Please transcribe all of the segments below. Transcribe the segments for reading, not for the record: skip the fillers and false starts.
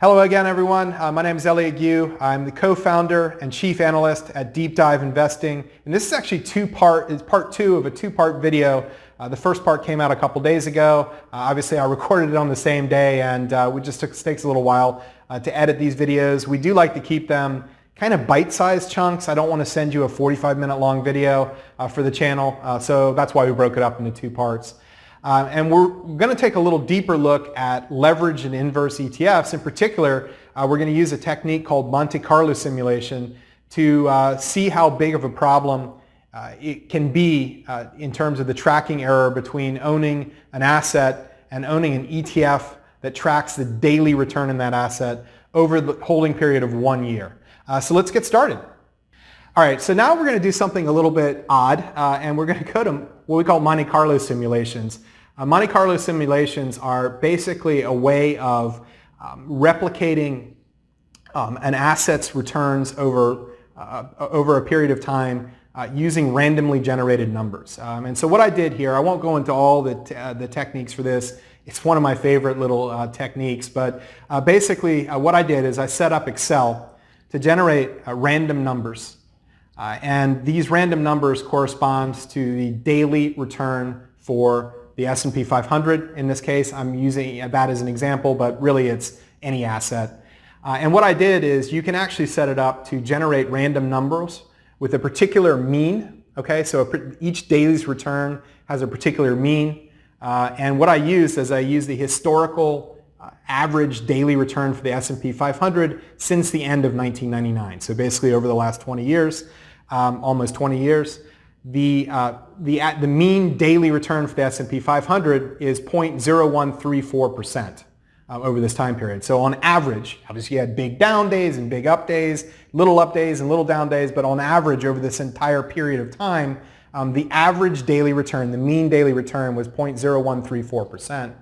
Hello again, everyone. My name is Elliot Gu. I'm the co-founder and chief analyst at Deep Dive Investing. And this is actually it's part two of a two-part video. The first part came out a couple days ago. Obviously, I recorded it on the same day, and it takes a little while to edit these videos. We do like to keep them kind of bite-sized chunks. I don't want to send you a 45-minute long video for the channel, so that's why we broke it up into two parts. And we're going to take a little deeper look at leverage and inverse ETFs. In particular, we're going to use a technique called Monte Carlo simulation to see how big of a problem it can be in terms of the tracking error between owning an asset and owning an ETF that tracks the daily return in that asset over the holding period of 1 year. So let's get started. All right, so now we're going to do something a little bit odd, and we're going to go to what we call Monte Carlo simulations. Monte Carlo simulations are basically a way of replicating an asset's returns over a period of time using randomly generated numbers. And so what I did here, I won't go into all the techniques for this. It's one of my favorite little techniques, but basically what I did is I set up Excel to generate random numbers. And these random numbers correspond to the daily return for the S&P 500. In this case, I'm using that as an example, but really it's any asset. And what I did is you can actually set it up to generate random numbers with a particular mean. Okay, so each day's return has a particular mean. And what I used is I used the historical average daily return for the S&P 500 since the end of 1999. So basically over the last 20 years, almost 20 years. The mean daily return for the S&P 500 is 0.0134% over this time period. So on average, obviously you had big down days and big up days, little up days and little down days, but on average over this entire period of time, the average daily return, the mean daily return was 0.0134%.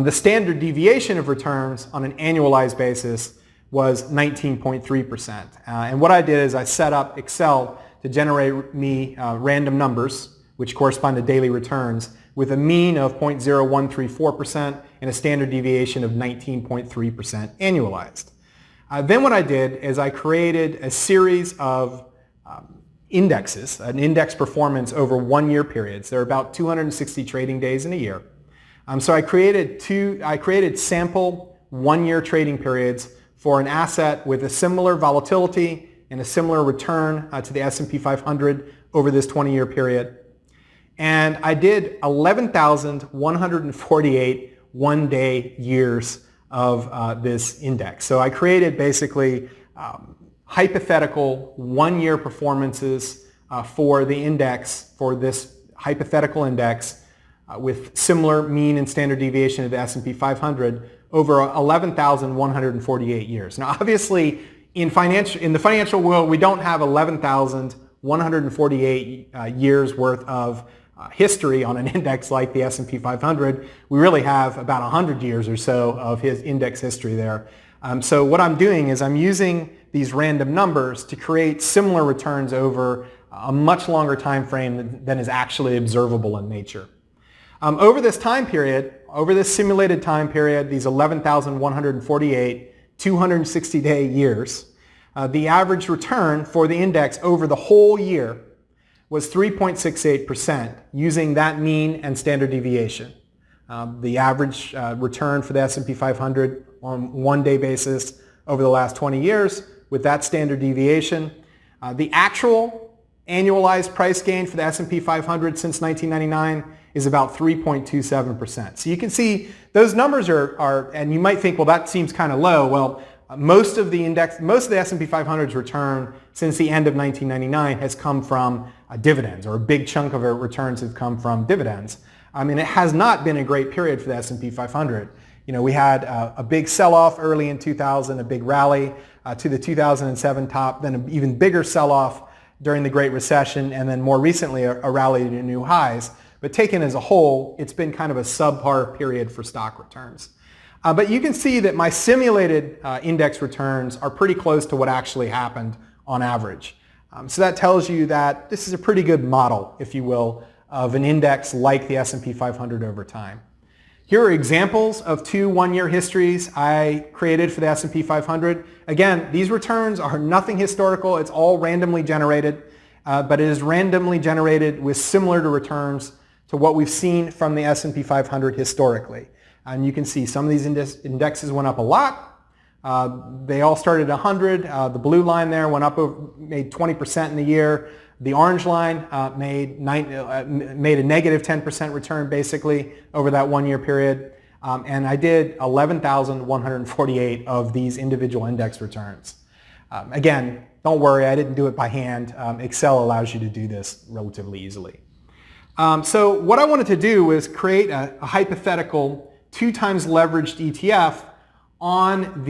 The standard deviation of returns on an annualized basis was 19.3%. And what I did is I set up Excel to generate me random numbers, which correspond to daily returns, with a mean of 0.0134% and a standard deviation of 19.3% annualized. Then what I did is I created a series of indexes, an index performance over 1 year periods. There are about 260 trading days in a year. So I created sample 1 year trading periods for an asset with a similar volatility and a similar return to the S&P 500 over this 20-year period. And I did 11,148 one-day years of this index. So I created basically hypothetical 1 year performances for the index, for this hypothetical index with similar mean and standard deviation of the S&P 500 over 11,148 years. Now obviously, in the financial world, we don't have 11,148 years worth of history on an index like the S&P 500. We really have about 100 years or so of his index history there. So what I'm doing is I'm using these random numbers to create similar returns over a much longer time frame than is actually observable in nature. Over this time period, over this simulated time period, these 11,148 260-day years, the average return for the index over the whole year was 3.68% using that mean and standard deviation. The average return for the S&P 500 on 1 day basis over the last 20 years with that standard deviation. The actual annualized price gain for the S&P 500 since 1999 is about 3.27%. So you can see those numbers are, and you might think, well, that seems kind of low. Well, most of the S&P 500's return since the end of 1999 has come from dividends, or a big chunk of our returns have come from dividends. I mean, it has not been a great period for the S&P 500. You know, we had a big sell-off early in 2000, a big rally to the 2007 top, then an even bigger sell-off during the Great Recession, and then more recently a rally to new highs. But taken as a whole, it's been kind of a subpar period for stock returns. But you can see that my simulated index returns are pretty close to what actually happened on average. So that tells you that this is a pretty good model, if you will, of an index like the S&P 500 over time. Here are examples of 2 one-year histories I created for the S&P 500. Again, these returns are nothing historical. It's all randomly generated, but it is randomly generated with similar to returns to what we've seen from the S&P 500 historically. And you can see some of these indexes went up a lot. They all started at 100. The blue line there went up, made 20% in the year. The orange line made a negative 10% return basically over that 1-year period. And I did 11,148 of these individual index returns. Again, don't worry, I didn't do it by hand. Excel allows you to do this relatively easily. So what I wanted to do was create a hypothetical 2 times leveraged ETF on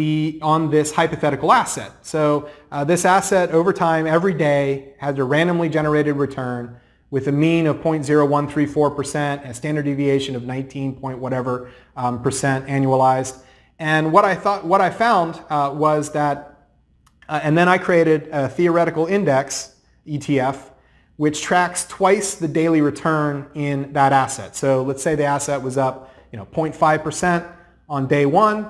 this hypothetical asset. So this asset over time every day has a randomly generated return with a mean of 0.0134%, a standard deviation of 19 point whatever percent annualized. And what I found was that, and then I created a theoretical index ETF which tracks twice the daily return in that asset. So let's say the asset was up 0.5% on day 1.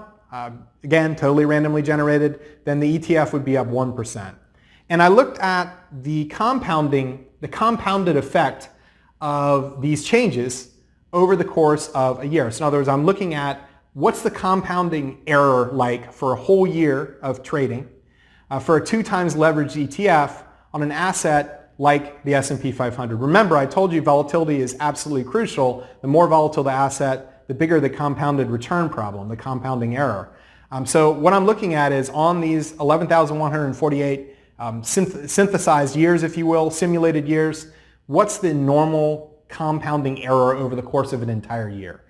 Again, totally randomly generated, then the ETF would be up 1%. And I looked at the compounded effect of these changes over the course of a year. So in other words, I'm looking at what's the compounding error like for a whole year of trading for a 2 times leveraged ETF on an asset like the S&P 500. Remember, I told you volatility is absolutely crucial. The more volatile the asset, the bigger the compounded return problem, the compounding error. So what I'm looking at is on these 11,148 synthesized years, if you will, simulated years, what's the normal compounding error over the course of an entire year?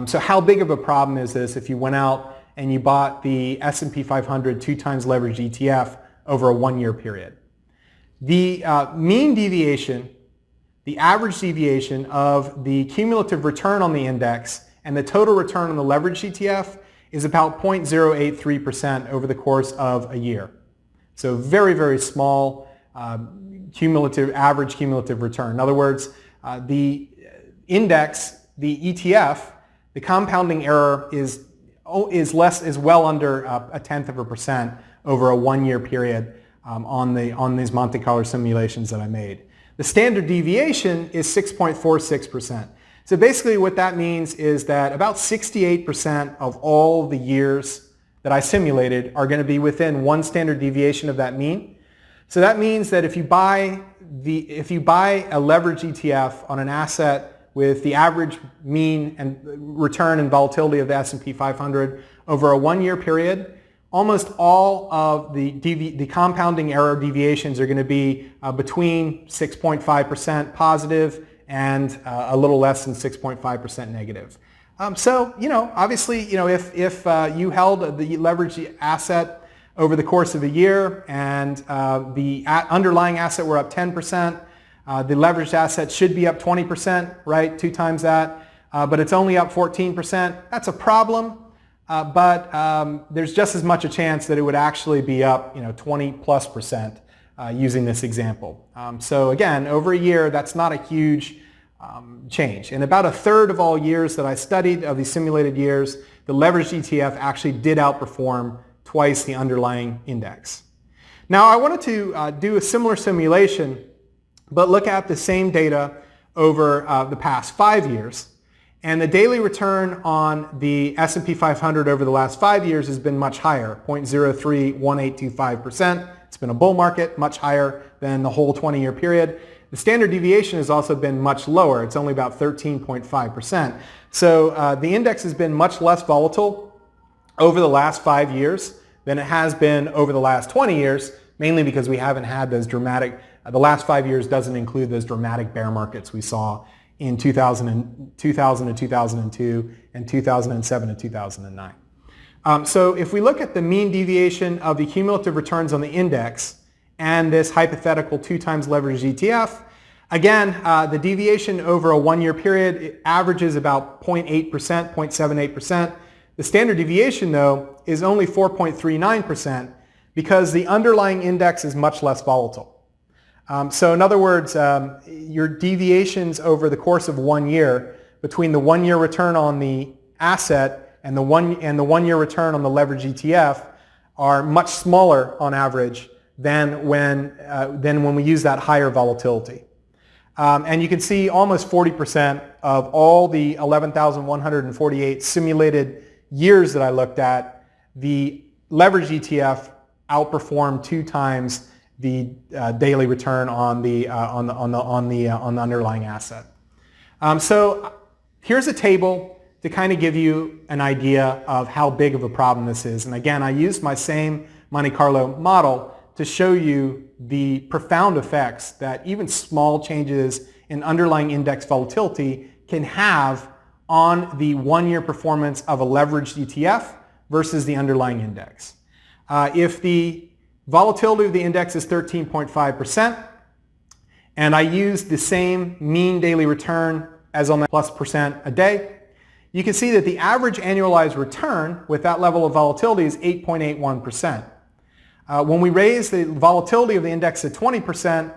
So how big of a problem is this if you went out and you bought the S&P 500 2 times leveraged ETF over a 1-year period? The mean deviation, the average deviation of the cumulative return on the index and the total return on the leveraged ETF is about 0.083% over the course of a year. So very, very small average cumulative return. In other words, the index, the ETF, the compounding error is well under 0.1% over a 1-year period on these Monte Carlo simulations that I made. The standard deviation is 6.46%. So basically what that means is that about 68% of all the years that I simulated are going to be within 1 standard deviation of that mean. So that means that if you buy a leveraged ETF on an asset with the average mean and return and volatility of the S&P 500 over a 1-year period, almost all of the compounding error deviations are going to be between 6.5% positive and a little less than 6.5% negative. So, obviously, if you held the leveraged asset over the course of a year and the underlying asset were up 10%, the leveraged asset should be up 20%, right? 2 times that, but it's only up 14%. That's a problem. But there's just as much a chance that it would actually be up 20+% using this example. So again, over a year, that's not a huge change. In about 1/3 of all years that I studied, of these simulated years, the leveraged ETF actually did outperform twice the underlying index. Now I wanted to do a similar simulation, but look at the same data over the past 5 years. And the daily return on the S&P 500 over the last 5 years has been much higher, 0.031825%. It's been a bull market, much higher than the whole 20-year period. The standard deviation has also been much lower. It's only about 13.5%. So the index has been much less volatile over the last 5 years than it has been over the last 20 years, mainly because we haven't had those dramatic, the last 5 years doesn't include those dramatic bear markets we saw in 2000 to 2002 and 2007 to 2009. So if we look at the mean deviation of the cumulative returns on the index and this hypothetical 2 times leveraged ETF, again, the deviation over a 1-year period averages about 0.8%, 0.78%. The standard deviation, though, is only 4.39% because the underlying index is much less volatile. So in other words, your deviations over the course of 1 year between the 1-year return on the asset and the 1 year return on the leveraged ETF are much smaller on average than when we use that higher volatility. And you can see almost 40% of all the 11,148 simulated years that I looked at, the leveraged ETF outperformed 2 times the daily return on the underlying asset. So here's a table to kind of give you an idea of how big of a problem this is. And again, I used my same Monte Carlo model to show you the profound effects that even small changes in underlying index volatility can have on the 1 year performance of a leveraged ETF versus the underlying index. If the volatility of the index is 13.5%, and I use the same mean daily return as on that +% a day, you can see that the average annualized return with that level of volatility is 8.81%. When we raise the volatility of the index to 20%,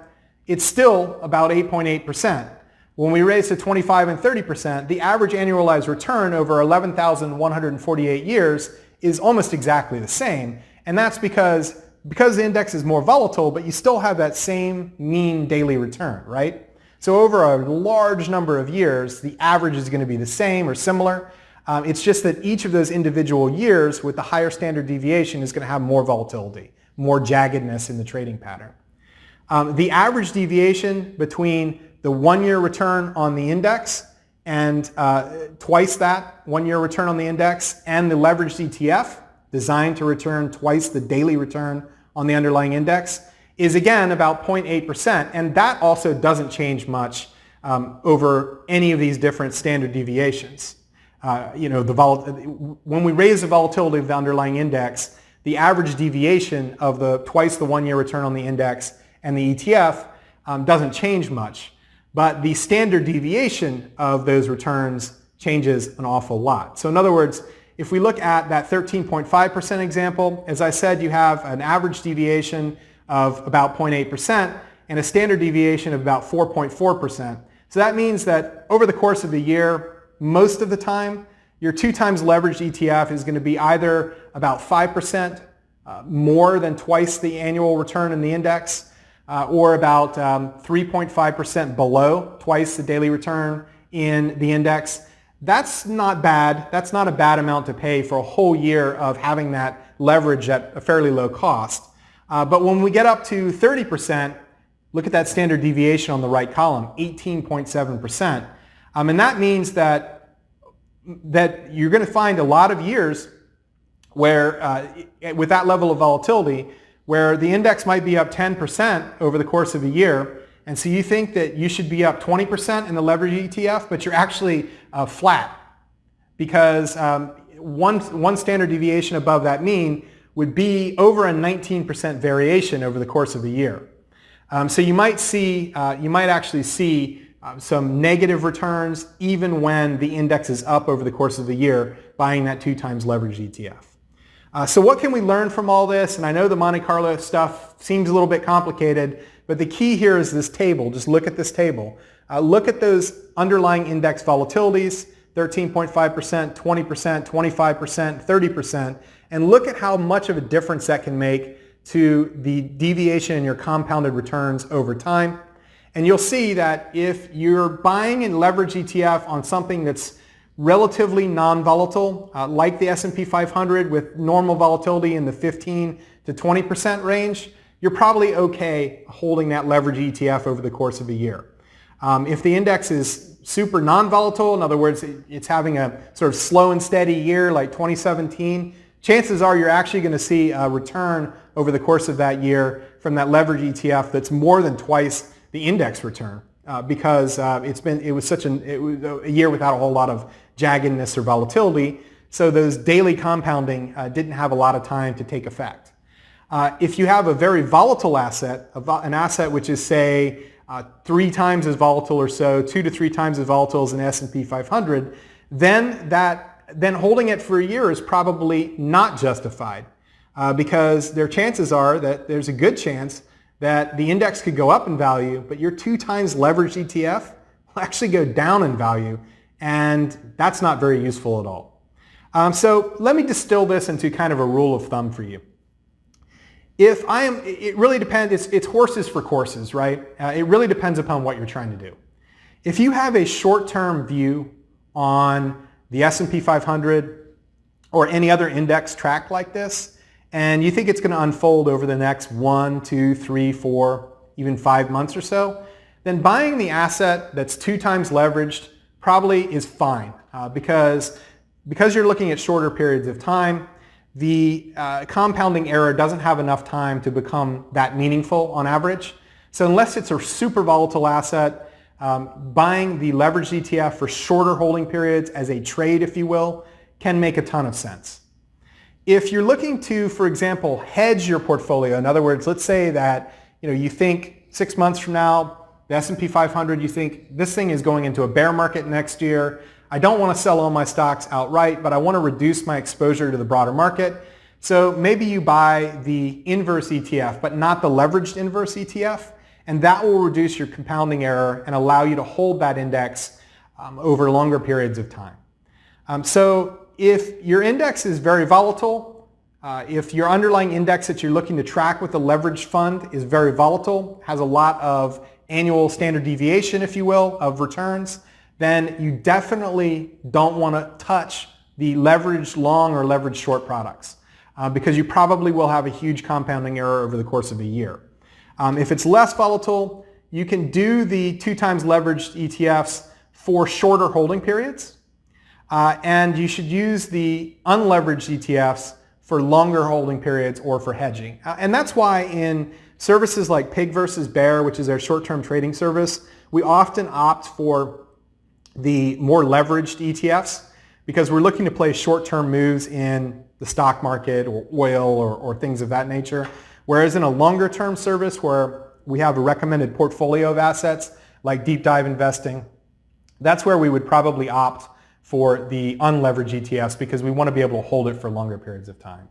it's still about 8.8%. When we raise to 25 and 30%, the average annualized return over 11,148 years is almost exactly the same. And that's because the index is more volatile, but you still have that same mean daily return, right? So over a large number of years, the average is going to be the same or similar. It's just that each of those individual years with the higher standard deviation is going to have more volatility, more jaggedness in the trading pattern. The average deviation between the 1 year return on the index and twice that 1 year return on the index and the leveraged ETF designed to return twice the daily return on the underlying index is again about 0.8%, and that also doesn't change much over any of these different standard deviations. When we raise the volatility of the underlying index, the average deviation of twice the 1 year return on the index and the ETF doesn't change much, but the standard deviation of those returns changes an awful lot. So in other words, if we look at that 13.5% example, as I said, you have an average deviation of about 0.8% and a standard deviation of about 4.4%. So that means that over the course of the year, most of the time, your 2 times leveraged ETF is going to be either about 5% more than twice the annual return in the index, or about 3.5% below twice the daily return in the index. That's not bad. That's not a bad amount to pay for a whole year of having that leverage at a fairly low cost. But when we get up to 30%, look at that standard deviation on the right column, 18.7%. And that means that you're going to find a lot of years where, with that level of volatility, where the index might be up 10% over the course of a year, and so you think that you should be up 20% in the leveraged ETF, but you're actually flat, because one standard deviation above that mean would be over a 19% variation over the course of a year. So you might actually see some negative returns even when the index is up over the course of the year buying that 2 times leveraged ETF. So what can we learn from all this? And I know the Monte Carlo stuff seems a little bit complicated, but the key here is this table. Just look at this table. Look at those underlying index volatilities, 13.5%, 20%, 25%, 30%, and look at how much of a difference that can make to the deviation in your compounded returns over time. And you'll see that if you're buying and leverage ETF on something that's relatively non-volatile, like the S&P 500 with normal volatility in the 15 to 20% range, you're probably okay holding that leverage ETF over the course of a year. If the index is super non-volatile, in other words, it's having a sort of slow and steady year like 2017, chances are you're actually going to see a return over the course of that year from that leverage ETF that's more than twice the index return, because it was a year without a whole lot of jaggedness or volatility, so those daily compounding didn't have a lot of time to take effect. If you have a very volatile asset, an asset which is, say, 3 times as volatile or so, 2 to 3 times as volatile as an S&P 500, then holding it for a year is probably not justified, because chances are that there's a good chance that the index could go up in value, but your 2 times leveraged ETF will actually go down in value, and that's not very useful at all. So let me distill this into kind of a rule of thumb for you. It really depends, it's horses for courses, right? It really depends upon what you're trying to do. If you have a short-term view on the S&P 500 or any other index track like this, and you think it's going to unfold over the next 1, 2, 3, 4, even 5 months or so, then buying the asset that's 2 times leveraged probably is fine because you're looking at shorter periods of time. The compounding error doesn't have enough time to become that meaningful on average. So unless it's a super volatile asset, buying the leveraged ETF for shorter holding periods as a trade, if you will, can make a ton of sense. If you're looking to, for example, hedge your portfolio, in other words, let's say that you think 6 months from now, the S&P 500, you think this thing is going into a bear market next year. I don't want to sell all my stocks outright, but I want to reduce my exposure to the broader market. So maybe you buy the inverse ETF, but not the leveraged inverse ETF, and that will reduce your compounding error and allow you to hold that index over longer periods of time. So if your index is very volatile, if your underlying index that you're looking to track with a leveraged fund is very volatile, has a lot of annual standard deviation, if you will, of returns, then you definitely don't want to touch the leveraged long or leveraged short products because you probably will have a huge compounding error over the course of a year. If it's less volatile, you can do the 2 times leveraged ETFs for shorter holding periods, and you should use the unleveraged ETFs for longer holding periods or for hedging. And that's why in services like Pig versus Bear, which is our short-term trading service, we often opt for the more leveraged ETFs because we're looking to play short-term moves in the stock market or oil or things of that nature. Whereas in a longer-term service where we have a recommended portfolio of assets like deep dive investing, that's where we would probably opt for the unleveraged ETFs because we want to be able to hold it for longer periods of time.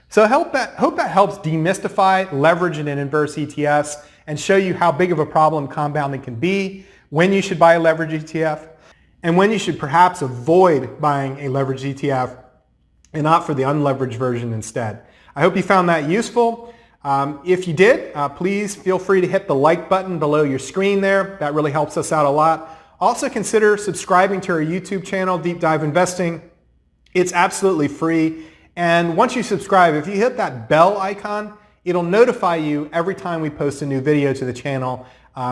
So I hope that helps demystify leverage and inverse ETFs and show you how big of a problem compounding can be, when you should buy a leverage ETF, and when you should perhaps avoid buying a leveraged ETF and opt for the unleveraged version instead. I hope you found that useful. If you did, please feel free to hit the like button below your screen there. That really helps us out a lot. Also consider subscribing to our YouTube channel, Deep Dive Investing. It's absolutely free. And once you subscribe, if you hit that bell icon, it'll notify you every time we post a new video to the channel.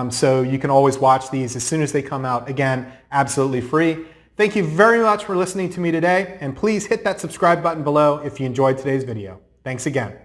So you can always watch these as soon as they come out. Again, absolutely free. Thank you very much for listening to me today. And please hit that subscribe button below if you enjoyed today's video. Thanks again.